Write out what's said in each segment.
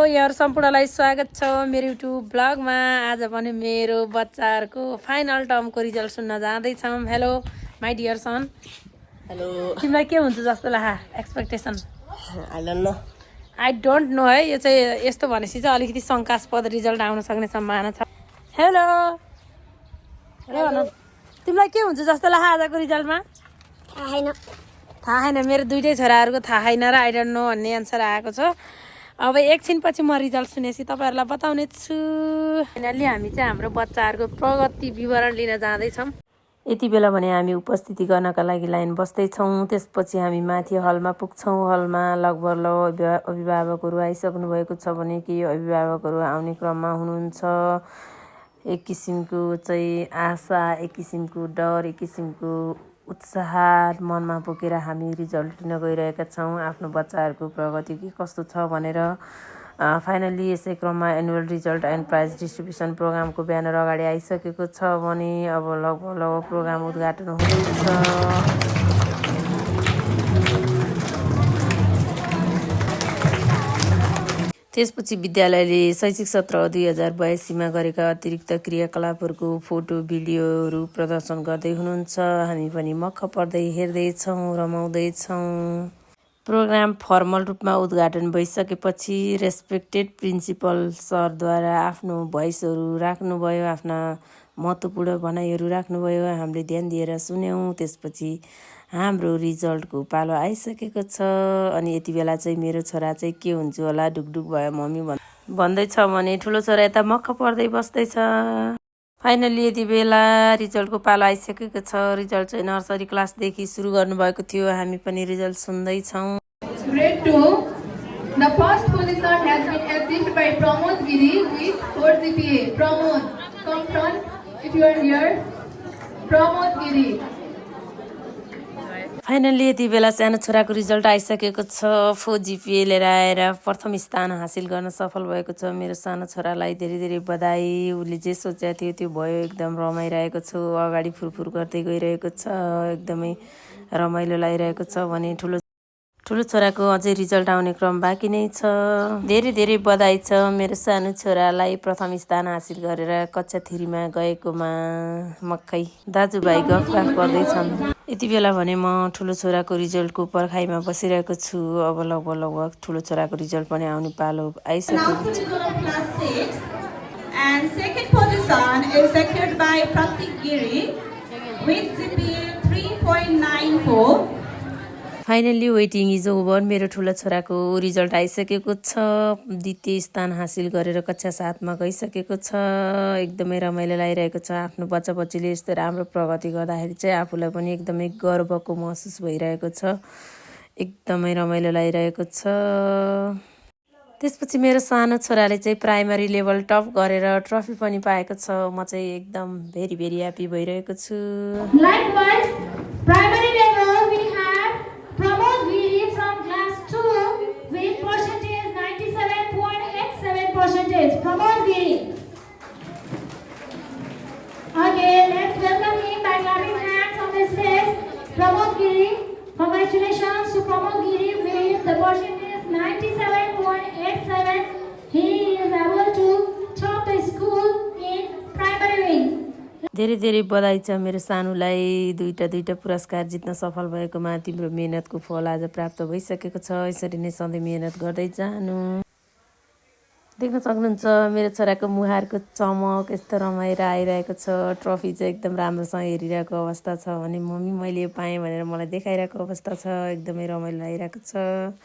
यहाँ सम्पूर्णलाई स्वागत छ मेरो युट्युब ब्लगमा। आज पनि मेरो बच्चाहरूको फाइनल टर्मको रिजल्ट सुन्न जाँदैछौँ। Hello my dear son. Hello. तिमीलाई के हुन्छ जस्तो लाग्छ एक्सपेक्टेसन? आई डोन्ट नो है। यो चाहिँ यस्तो भनेपछि चाहिँ अलिकति शङ्कास्पद रिजल्ट आउन सक्ने सम्भावना छ। हेलो तिमीलाई के हुन्छ जस्तो लाग्छ आजको रिजल्टमा? थाहा छैन। मेरो दुइटै छोराहरूको थाहा छैन र आई डोन्ट नो भन्ने एन्सर आएको छ। अब एकछिनपछि म रिजल्ट सुनेपछि तपाईँहरूलाई बताउने छु। फाइनल्ली हामी चाहिँ हाम्रो बच्चाहरूको प्रगति विवरण लिन जाँदैछौँ। यति बेला भने हामी उपस्थिति गर्नका लागि लाइन बस्दैछौँ। त्यसपछि हामी माथि हलमा पुग्छौँ। हलमा लगभग अभिभावकहरू आइसक्नु भएको छ भने केही अभिभावकहरू आउने क्रममा हुनुहुन्छ। एक किसिमको चाहिँ आशा, एक किसिमको डर, एक किसिमको उत्साह मनमा बोकेर हामी रिजल्ट लिन गइरहेका छौँ। आफ्नो बच्चाहरूको प्रगति के कस्तो छ भनेर। फाइनल्ली यसै क्रममा annual result and prize distribution प्रोग्रामको ब्यानर अगाडि आइसकेको छ भने अब लगभग प्रोग्राम उद्घाटन हुँदैछ। त्यसपछि विद्यालयले शैक्षिक सत्र 2082मा गरेका अतिरिक्त क्रियाकलापहरूको फोटो भिडियोहरू प्रदर्शन गर्दै हुनुहुन्छ। हामी पनि मक्ख पर्दै हेर्दैछौँ, रमाउँदैछौँ। प्रोग्राम फर्मल रूपमा उद्घाटन भइसकेपछि रेस्पेक्टेड प्रिन्सिपल सरद्वारा आफ्नो भोइसहरू राख्नुभयो, आफ्ना महत्त्वपूर्ण भनाइहरू राख्नुभयो। हामीले ध्यान दिएर सुन्यौँ। त्यसपछि हाम्रो रिजल्टको पालो आइसकेको छ। अनि यति बेला चाहिँ मेरो छोरा चाहिँ के हुन्छु होला ढुकढुक भयो मम्मी भन्दैछ भने ठुलो छोरा यता मक्ख पर्दै बस्दैछ। फाइनल्ली यति बेला रिजल्टको पालो आइसकेको छ। रिजल्ट चाहिँ नर्सरी क्लासदेखि सुरु गर्नुभएको थियो। हामी पनि रिजल्ट सुन्दैछौँ। Grade 2, the first position has been achieved by Pramod Giri with 4 GPA. Pramod, come front if you are here. Pramod Giri. Finally यति बेला सानो छोराको रिजल्ट आइसकेको छ। 4 GPA लिएर आएर प्रथम स्थान हासिल गर्न सफल भएको छ। मेरो सानो छोरालाई धेरै धेरै बधाई। उसले जे सोचेको थियो त्यो भयो। एकदम रमाइरहेको छु। अगाडि फुरफुर गर्दै गइरहेको छ। एकदमै रमाइलो लागिरहेको छ भने ठुलो छोराको अझै रिजल्ट आउने क्रम बाँकी नै छ। धेरै धेरै बधाई छ मेरो सानो छोरालाई प्रथम स्थान हासिल गरेर कक्षा 3मा गएकोमा। मक्कै दाजुभाइ गफ गर्दैछन्। यति बेला भने म ठुलो छोराको रिजल्टको पर्खाइमा बसिरहेको छु। अब लगभग ठुलो छोराको रिजल्ट पनि आउने पालो आइसकेको छ। And second position is secured by Pratik Giri with GPA 3.94. Finally waiting is over. मेरो ठुलो छोराको रिजल्ट आइसकेको छ। द्वितीय स्थान हासिल गरेर कक्षा 7मा गइसकेको छ। एकदमै रमाइलो लागिरहेको छ। आफ्नो बच्चा बच्चीले यस्तो राम्रो प्रगति गर्दाखेरि चाहिँ आफूलाई पनि एकदमै गर्वको महसुस भइरहेको छ। एकदमै रमाइलो लागिरहेको छ। त्यसपछि मेरो सानो छोराले चाहिँ प्राइमरी लेभल टप गरेर ट्रफी पनि पाएको छ। म चाहिँ एकदम भेरी भेरी ह्याप्पी भइरहेको छु। Likewise, primary level we have Pramod Giri from class 2 with percentage 97.87%. Pramod Giri. Okay, let's welcome him by clapping hands on the stage. Pramod Giri, congratulations to Pramod Giri with the percentage 97.87. He is able to top the school in primary wing. धेरै धेरै बधाई छ मेरो सानुलाई। दुईटा पुरस्कार जित्न सफल भएकोमा। तिम्रो मेहनतको फल आज प्राप्त भइसकेको छ। यसरी नै सधैँ मेहनत गर्दै जानु। देख्न सक्नुहुन्छ मेरो छोराको मुहारको चमक यस्तो रमाइलो आइरहेको छ। ट्रफी चाहिँ एकदम राम्रोसँग हेरिरहेको अवस्था छ भने मम्मी मैले यो पाएँ भनेर मलाई देखाइरहेको अवस्था छ। एकदमै रमाइलो लागिरहेको छ।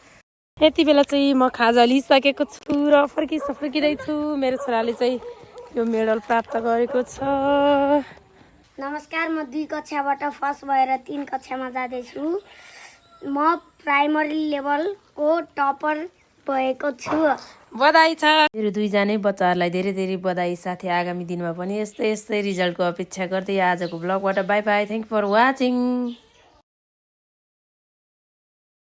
यति बेला चाहिँ म खाजा लिइसकेको छु र फर्किँदैछु। मेरो छोराले चाहिँ यो मेडल प्राप्त गरेको छ। नमस्कार, म 2 कक्षाबाट फर्स्ट भएर 3 कक्षामा जाँदैछु। म प्राइमरी लेभलको टपर भएको छु। बधाई छ। मेरो दुईजनै बच्चाहरूलाई धेरै धेरै बधाई। साथै आगामी दिनमा पनि यस्तै रिजल्टको अपेक्षा गर्दै आजको ब्लगबाट bye bye. Thank for watching.